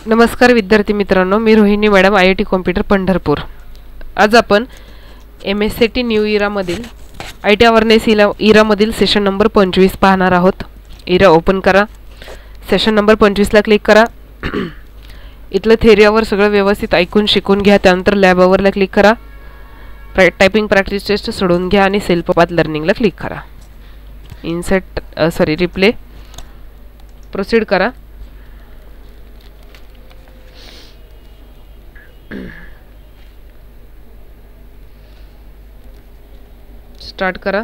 नमस्कार विद्यार्थी मित्रांनो, मी Rohini madam, IIT computer Pandharpur. आज आपण MSCT न्यू इरामधील IT अवेअरनेस इरामधील सेशन नंबर 25 पाहणार आहोत. इरा ओपन करा, सेशन नंबर 25ला क्लिक करा. इथलं थेरियावर सगळं व्यवस्थित ऐकून शिकून घ्या. त्यानंतर लॅब अवरला क्लिक करा. टायपिंग प्रॅक्टिस टेस्ट सोडून घ्या आणि सेल्फ पाथ लर्निंगला क्लिक करा. रिप्ले प्रोसीड करा. स्टार्ट करा.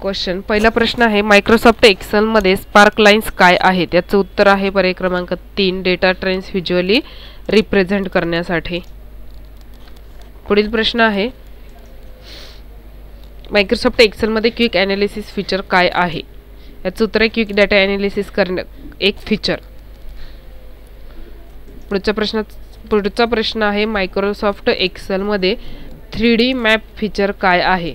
क्वेश्चन पहिला प्रश्न आहे, मायक्रोसॉफ्ट एक्सेल मध्ये स्पार्क लाईन्स काय आहेत? याचं उत्तर आहे पर्याय क्रमांक 3, डेटा ट्रेन्स व्हिज्युअली रिप्रेझेंट करण्यासाठी. पुढील प्रश्न आहे, मायक्रोसॉफ्ट एक्सेल मध्ये क्विक ॲनालिसिस फीचर काय आहे? याचं उत्तर आहे क्विक डाटा ॲनालिसिस करणे एक फीचर. पुढचा प्रश्न आहे, मायक्रोसॉफ्ट एक्सेल मध्ये 3D मॅप फीचर काय आहे?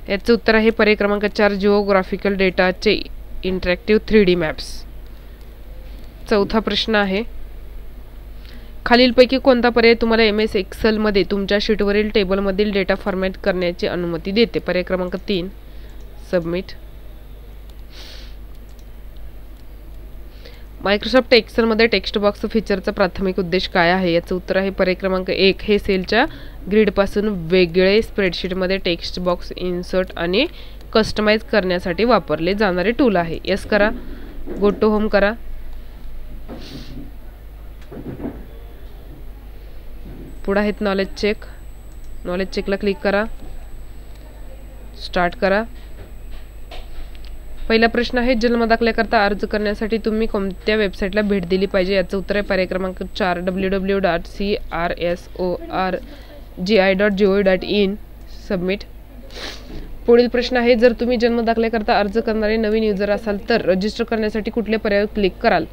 याचं उत्तर आहे पर्याय क्रमांक 4, जिओग्राफिकल डेटाचे इंटरॅक्टिव्ह 3D मॅप्स. चौथा प्रश्न आहे, खालीलपैकी कोणता पर्याय तुम्हाला MS एक्सेल मध्ये तुमच्या शीटवरील टेबलमधील डेटा फॉर्मॅट करण्याची अनुमती देते? पर्याय क्रमांक 3, सबमिट. मायक्रोसॉफ्ट एक्सेलमध्ये टेक्स्ट बॉक्स फीचरचा प्राथमिक उद्देश काय आहे? याचं उत्तर आहे पर्याय क्रमांक 1, हे सेलच्या ग्रिडपासून वेगळे स्प्रेडशीटमध्ये टेक्स्ट बॉक्स इन्सर्ट आणि कस्टमाइज करण्यासाठी वापरले जाणारे टूल आहे. यस करा. गो टू होम करा. पुढे आहेत नॉलेज चेक. नॉलेज चेकला क्लिक करा. स्टार्ट करा. पहिला प्रश्न आहे, जन्मदाखल्याकरता अर्ज करण्यासाठी तुम्ही कोणत्या वेबसाईटला भेट दिली पाहिजे? याचं उत्तर आहे पर्याय क्रमांक 4, www.crsorgi.gov.in. सबमिट. पुढील प्रश्न आहे, जर तुम्ही जन्मदाखल्याकरता अर्ज करणारे नवीन युजर असाल तर रजिस्टर करण्यासाठी कुठल्या पर्यायावर क्लिक कराल?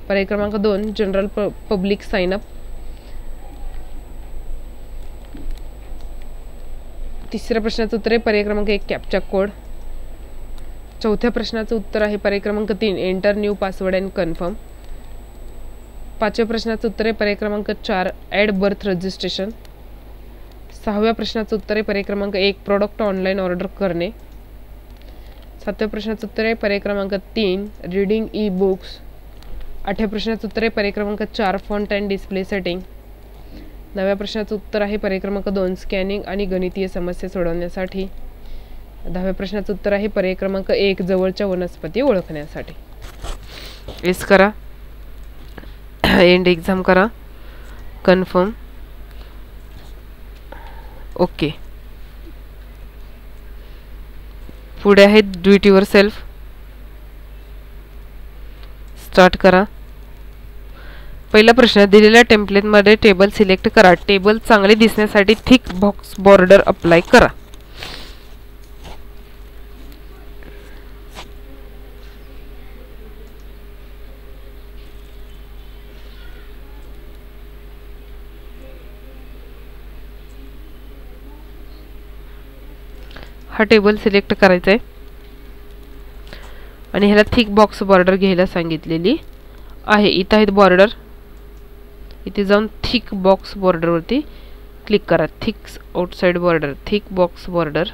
पर्याय क्रमांक 2, जनरल पब्लिक साइन अप. तिसऱ्या प्रश्नाचं उत्तर आहे पर्याय क्रमांक 1, कॅप्चा कोड. चौथ्या प्रश्नाचं उत्तर आहे पर्याय क्रमांक 3, enter new password and confirm. पाचव्या प्रश्नाचं उत्तर आहे पर्याय क्रमांक 4, ॲड बर्थ रजिस्ट्रेशन. सहाव्या प्रश्नाचं उत्तर आहे पर्याय क्रमांक 1, प्रोडक्ट ऑनलाईन ऑर्डर करणे. सातव्या प्रश्नाचं उत्तर आहे पर्याय क्रमांक 3, रीडिंग ई बुक्स. आठव्या प्रश्नाचं उत्तर आहे पर्याय क्रमांक 4, फॉन्ट अँड डिस्प्ले सेटिंग. नवव्या प्रश्नाचं उत्तर आहे पर्याय क्रमांक 2, स्कॅनिंग आणि गणितीय समस्या सोडवण्यासाठी. 10व्या प्रश्नाचं उत्तर आहे पर्याय क्रमांक 1, जवळच्या वनस्पती ओळखण्यासाठी. एस करा. एंड एक्झाम करा. कन्फर्म. ओके. पुढे आहे do it your self. Start करा. पहिला प्रश्न, दिलेल्या टेम्पलेटमध्ये टेबल सिलेक्ट करा. टेबल चांगले दिसण्यासाठी थिक बॉक्स बॉर्डर अप्लाय करा. हा टेबल सिलेक्ट करायचा आहे आणि ह्याला थिक बॉक्स बॉर्डर घ्यायला सांगितलेली आहे. इथं आहेत बॉर्डर. इथे जाऊन थिक बॉक्स बॉर्डरवरती क्लिक करा. Thick outside border, thick box border.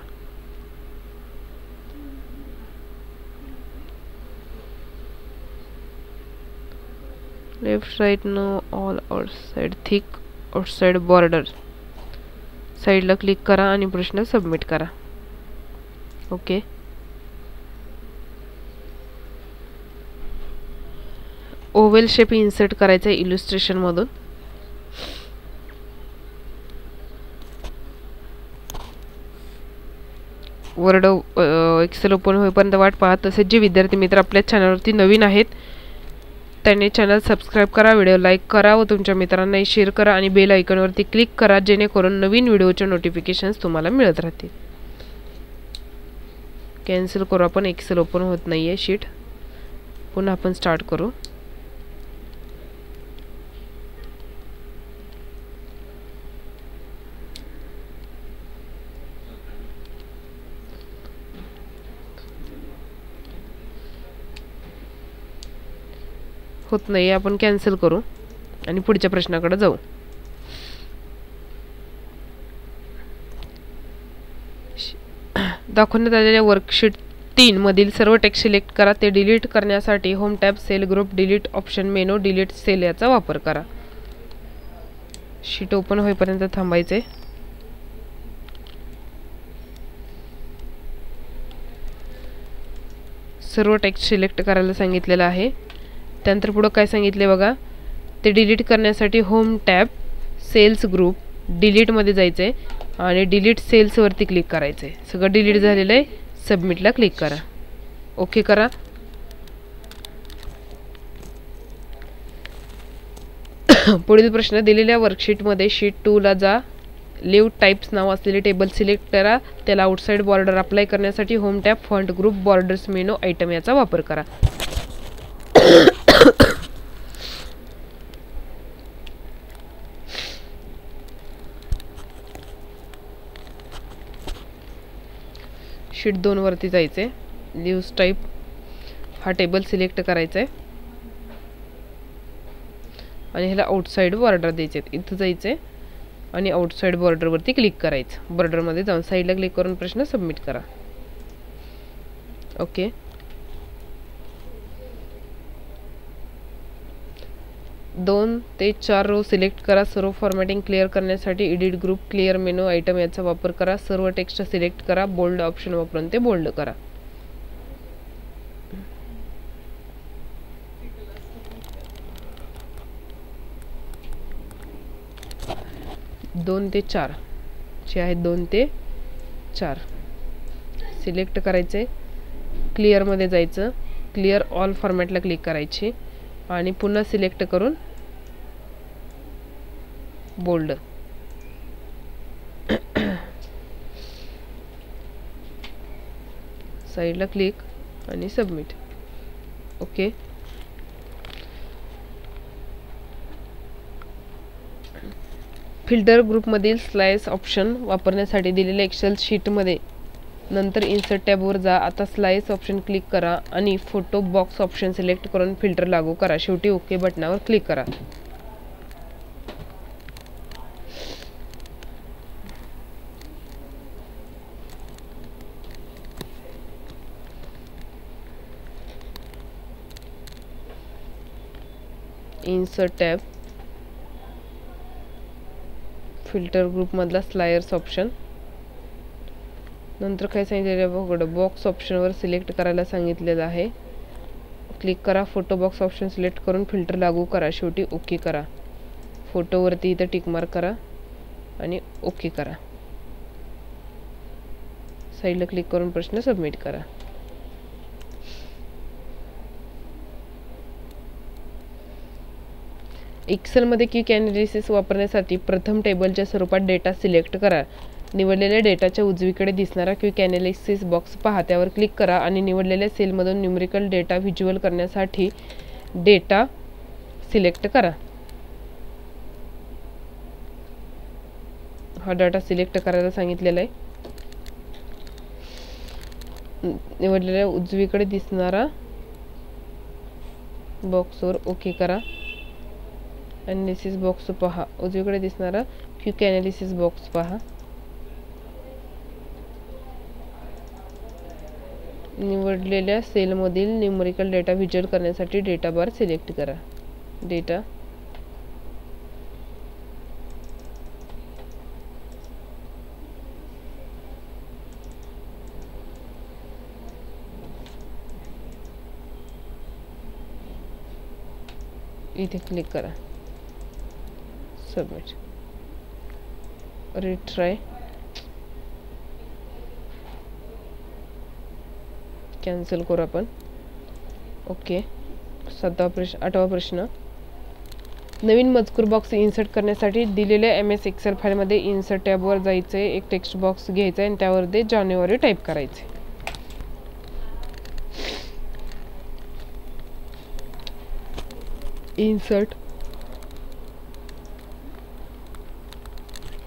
Left right no all outside, thick outside border. साईडला क्लिक करा आणि प्रश्न सबमिट करा. ओके. ओव्हल शेप इन्सर्ट करायचा आहे इल्युस्ट्रेशन मधून. वर्ड एक्सेल ओपन होईपर्यंत वाट पाहत. तसेच जे विद्यार्थी मित्र आपल्या चॅनलवरती नवीन आहेत त्यांनी चॅनल सबस्क्राईब करा, व्हिडिओ लाईक करा व तुमच्या मित्रांनाही शेअर करा आणि बेल आयकॉनवरती क्लिक करा, जेणेकरून नवीन व्हिडिओचे नोटिफिकेशन्स तुम्हाला मिळत राहतील. कॅन्सल करू आपण. एक्सेल ओपन होत नाही आहे शीट. पुन्हा आपण स्टार्ट करू. होत नाही, आपण कॅन्सल करू आणि पुढच्या प्रश्नाकडे जाऊ. दाखवण्यात आलेल्या वर्कशीट 3 मधील सर्व टेक्स्ट सिलेक्ट करा. ते डिलीट करण्यासाठी home tab, cell, group delete option, menu delete cell याचा वापर करा. शीट ओपन होईपर्यंत थांबायचे. सर्व टेक्स्ट सिलेक्ट करायला सांगितलेलं आहे. त्यानंतर पुढं काय सांगितले बघा, ते डिलीट करण्यासाठी होम टॅब, सेल्स, ग्रुप डिलीटमध्ये जायचं आहे आणि डिलीट सेल्सवरती क्लिक करायचं आहे. सगळं डिलीट झालेलं आहे. सबमिटला क्लिक करा. ओके करा. पुढील प्रश्न, दिलेल्या वर्कशीटमध्ये शीट 2 ला जा. लिव्ह टाइप्स नाव असलेले टेबल सिलेक्ट करा. त्याला आउटसाइड बॉर्डर अप्लाय करण्यासाठी home tab, font, group, borders, मेनू, आयटम याचा वापर करा. शीट 2 वरती जायचे. लिव्ह टाइप हा टेबल सिलेक्ट करायचा आहे आणि ह्याला आउटसाइड बॉर्डर द्यायचे. इथं जायचे आणि आउटसाइड बॉर्डरवरती क्लिक करायचं. बॉर्डरमध्ये जाऊन साईडला क्लिक करून प्रश्न सबमिट करा. ओके. दोन ते 4 रो सिलेक्ट करा. सर्व फॉर्मॅटिंग क्लिअर करण्यासाठी एडिट, ग्रुप, क्लिअर, मेनू, आयटम याचा वापर करा. सर्व टेक्स्ट सिलेक्ट करा. बोल्ड ऑप्शन वापरून ते बोल्ड करा. दोन ते 4 जे आहेत 2 ते 4 सिलेक्ट करायचे. क्लिअरमध्ये जायचं. क्लिअर ऑल फॉर्मॅटला क्लिक करायची आणि पुन्हा सिलेक्ट करून बोल्ड. साईडला क्लिक आणि सबमिट. ओके. फिल्टर ग्रुपमधील स्लाइस ऑप्शन वापरण्यासाठी दिलेल्या एक्सेल शीटमध्ये नंतर इन्सर्ट टॅबवर जा. आता स्लाइस ऑप्शन क्लिक करा आणि फोटो बॉक्स ऑप्शन सिलेक्ट करून फिल्टर लागू करा. शेवटी ओके बटनावर क्लिक करा. इन्सर्ट टॅब, फिल्टर ग्रुपमधला स्लायर्स ऑप्शन, नंतर काय सांगितलेलं बघा, बॉक्स ऑप्शनवर सिलेक्ट करायला सांगितलेलं आहे. क्लिक करा. फोटो बॉक्स ऑप्शन सिलेक्ट करून फिल्टर लागू करा. शेवटी ओके करा. फोटोवरती इथं टिक मार्क करा आणि ओके करा. साईडला क्लिक करून प्रश्न सबमिट करा. एक्सेलमध्ये क्विक ॲनालिसिस वापरण्यासाठी प्रथम टेबलच्या स्वरूपात डेटा सिलेक्ट करा. निवडलेल्या डेटाच्या उजवीकडे दिसणारा क्विक ॲनालिसिस बॉक्स पहा. त्यावर क्लिक करा आणि निवडलेल्या सेलमधून न्यूमेरिकल डेटा व्हिज्युअल करण्यासाठी डेटा सिलेक्ट करा. हा डाटा सिलेक्ट करायला सांगितलेला आहे. निवडलेल्या उजवीकडे दिसणारा बॉक्सवर ओके करा. ॲनालिसिस बॉक्स पहा. उजवीकडे दिसणारा क्विक ॲनालिसिस बॉक्स पहा. निवडलेल्या सेलमधील न्यूमेरिकल डेटा व्हिज्युअल करण्यासाठी डेटा बार सिलेक्ट करा. डेटा इथे क्लिक करा. सबमिट. रिट्राय. कॅन्सल करू आपण. ओके. 8वा प्रश्न, नवीन मजकूर बॉक्स इन्सर्ट करण्यासाठी दिलेल्या MS एक्सेल फाईलमध्ये इन्सर्ट टॅबवर जायचं आहे. एक टेक्स्ट बॉक्स घ्यायचा आहे आणि त्यावर ते जानेवारी टाईप करायचे. इन्सर्ट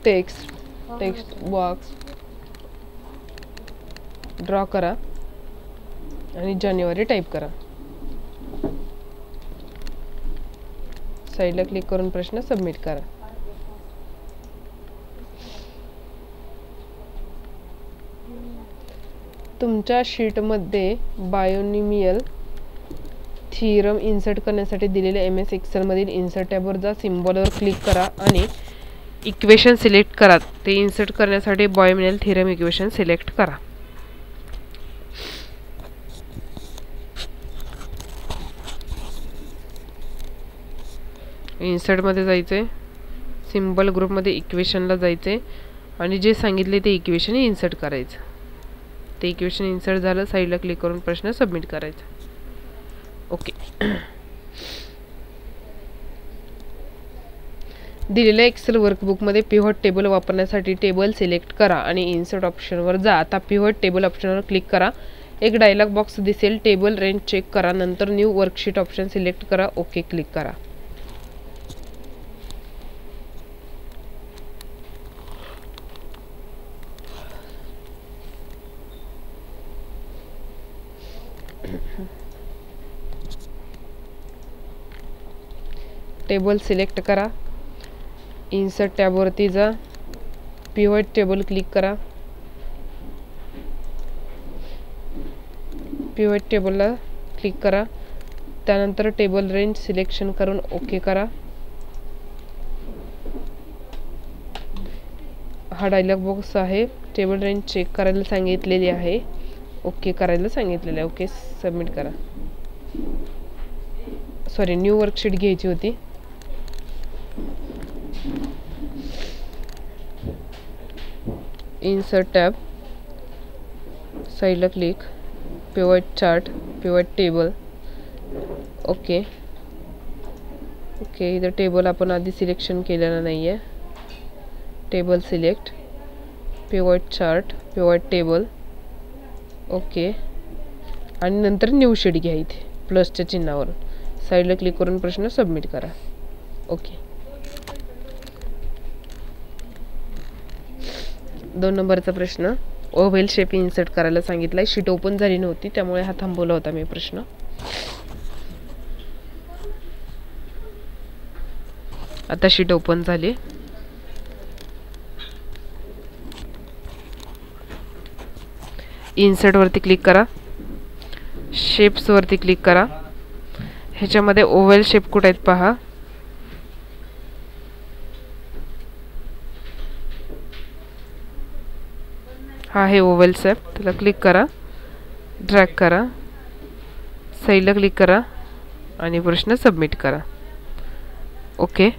टेक्स्ट बॉक्स ड्रॉ करा आणि जानेवारी टाईप करा. साईडला क्लिक करून प्रश्न सबमिट करा. तुमच्या शीटमध्ये बायोनिमियल थिअरम इन्सर्ट करण्यासाठी दिलेल्या MS एक्सेलमधील इन्सर्ट टॅबवर जा. सिम्बॉलवर क्लिक करा आणि इक्वेशन सिलेक्ट करा. ते इन्सर्ट करण्यासाठी बायोनिमियल थिअरम इक्वेशन सिलेक्ट करा. इन्सर्टमध्ये जायचं आहे, सिम्बॉल ग्रुपमध्ये इक्वेशनला जायचं आहे आणि जे सांगितले ते इक्वेशन इन्सर्ट करायचं. ते इक्वेशन इन्सर्ट झालं, साईडला क्लिक करून प्रश्न सबमिट करायचा. ओके. दिलेल्या एक्सेल वर्कबुकमध्ये पिव्होट टेबल वापरण्यासाठी टेबल सिलेक्ट करा आणि इन्सर्ट ऑप्शनवर जा. आता पिव्होट टेबल ऑप्शनवर क्लिक करा. एक डायलॉग बॉक्स दिसेल. टेबल रेंज चेक करा. नंतर न्यू वर्कशीट ऑप्शन सिलेक्ट करा. ओके क्लिक करा. टेबल सिलेक्ट करा. इन्सर्ट टॅबवरती जा. पिव्होट टेबल क्लिक करा. पिव्होट टेबलला क्लिक करा. त्यानंतर टेबल रेंज सिलेक्शन करून ओके करा. हा डायलॉग बॉक्स आहे. टेबल रेंज चेक करायला सांगितलेली आहे. ओके करायला सांगितलेलं आहे. ओके सबमिट करा. सॉरी, न्यू वर्कशीट घ्यायची होती. इन्सर्ट टॅब, साईडला click, pivot chart, pivot table. Okay okay. इथं टेबल आपण आधी सिलेक्शन केलेलं नाही आहे. Table select, pivot chart, pivot table. Okay. आणि नंतर न्यू शीट घ्या. इथे प्लसच्या चिन्हावर साईडला क्लिक करून प्रश्न सबमिट करा. ओके. 2 नंबरचा प्रश्न, ओव्हल शेप इन्सर्ट करायला सांगितलाय. शीट ओपन झाली नव्हती त्यामुळे हा थांबवला होता मी प्रश्न. आता शीट ओपन झाली. इन्सर्ट वरती क्लिक करा. शेप्स वरती क्लिक करा. ह्याच्यामध्ये ओव्हल शेप कुठे आहेत पहा. हा आहे ओव्हल शेप. त्याला क्लिक करा, ड्रॅग करा, साईडला क्लिक करा आणि प्रश्न सबमिट करा. ओके.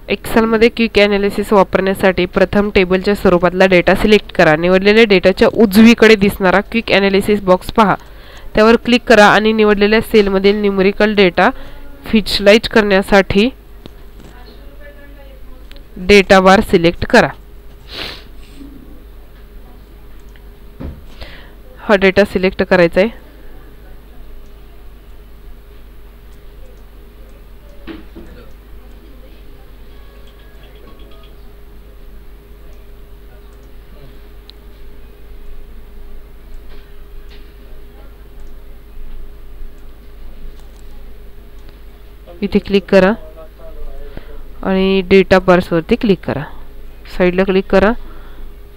एक्सेलमध्ये क्विक ॲनालिसिस वापरण्यासाठी प्रथम टेबलच्या स्वरूपातला डेटा सिलेक्ट करा. निवडलेल्या डेटाच्या उजवीकडे दिसणारा क्विक ॲनालिसिस बॉक्स पहा. त्यावर क्लिक करा आणि निवडलेल्या सेलमधील न्यूमेरिकल डेटा व्हिज्युअलाइज करण्यासाठी डेटा बार सिलेक्ट करा. हा डेटा सिलेक्ट करायचा आहे. इथे क्लिक करा आणि डेटा बार्सवरती क्लिक करा. साईडला क्लिक करा.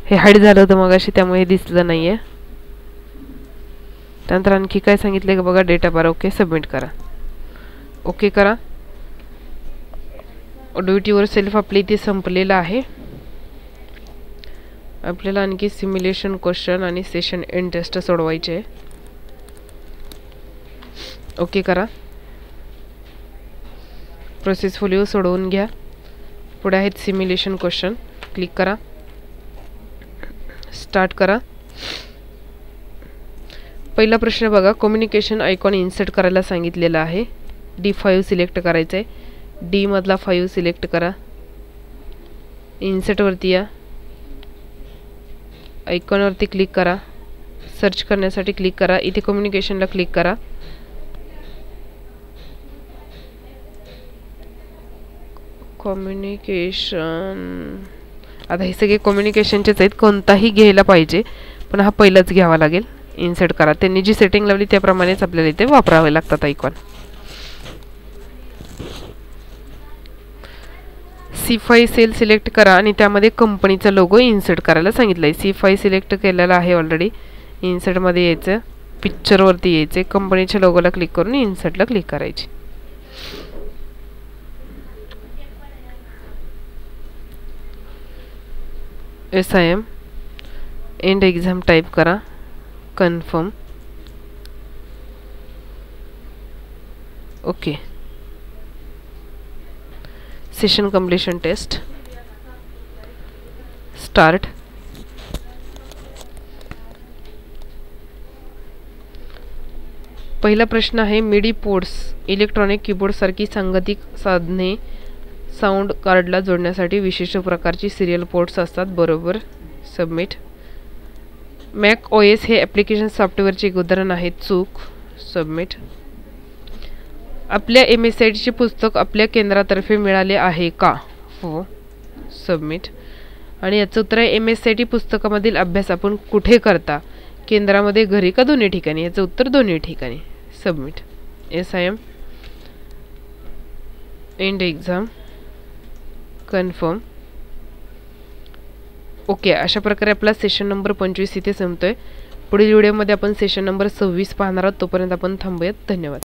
हे हाईड झालं होतं मगाशी त्यामुळे दिसलं नाही आहे. त्यानंतर आणखी काय सांगितलं का बघा, डेटा बार. ओके सबमिट करा. ओके करा. डू इट युअर सेल्फ आपली इथे संपलेलं आहे. आपल्याला आणखी सिम्युलेशन क्वेश्चन आणि सेशन एंड टेस्ट सोडवायचे आहे. ओके करा. प्रोसेस फोलिओ सोडवून घ्या. पुढे आहेत सिम्युलेशन क्वेश्चन. क्लिक करा, स्टार्ट करा. पहिला प्रश्न बघा, कम्युनिकेशन आयकॉन इन्सर्ट करायला सांगितलेला आहे. D5 सिलेक्ट करायचं आहे. डी मधला 5 सिलेक्ट करा. इन्सर्टवरती या. आयकॉनवरती क्लिक करा. सर्च करण्यासाठी क्लिक करा. इथे कम्युनिकेशनला क्लिक करा. कम्युनिकेशन. आता हे सगळे कम्युनिकेशनचेच आहेत, कोणताही घ्यायला पाहिजे पण हा पहिलाच घ्यावा लागेल. इन्सर्ट करा. त्यांनी जी सेटिंग लावली त्याप्रमाणेच आपल्याला इथे वापरावे लागतात आयकॉन. C5 सेल सिलेक्ट करा आणि त्यामध्ये कंपनीचा लोगो इन्सर्ट करायला सांगितलं आहे. C5 सिलेक्ट केलेला आहे ऑलरेडी. इन्सर्टमध्ये यायचं, पिक्चरवरती यायचे, कंपनीच्या लोगोला क्लिक करून इन्सर्टला क्लिक करायची. SIM एंड एक्झाम टाईप करा, confirm. Okay. Session completion test start. पहिला प्रश्न आहे मिडी पोर्ट्स इलेक्ट्रॉनिक कीबोर्ड सारखी सांगतिक साधने साऊंड कार्डला जोडण्यासाठी विशिष्ट प्रकारची सिरियल पोर्ट्स असतात. बरोबर. सबमिट. मॅक OS हे ॲप्लिकेशन सॉफ्टवेअरचे एक उदाहरण आहे. चूक. सबमिट. आपल्या MSITचे पुस्तक आपल्या केंद्रातर्फे मिळाले आहे का? हो. सबमिट. आणि याचं उत्तर आहे MSIT पुस्तकामधील अभ्यास आपण कुठे करता? केंद्रामध्ये, घरी का दोन्ही ठिकाणी? याचं उत्तर दोन्ही ठिकाणी. Submit. SIM and exam confirm. Okay. अशा प्रकारे आपला सेशन नंबर 25 इथे संपतोय. पुढील व्हिडिओमध्ये आपण सेशन नंबर 26 पाहणार आहोत. तोपर्यंत आपण थांबूयात. धन्यवाद.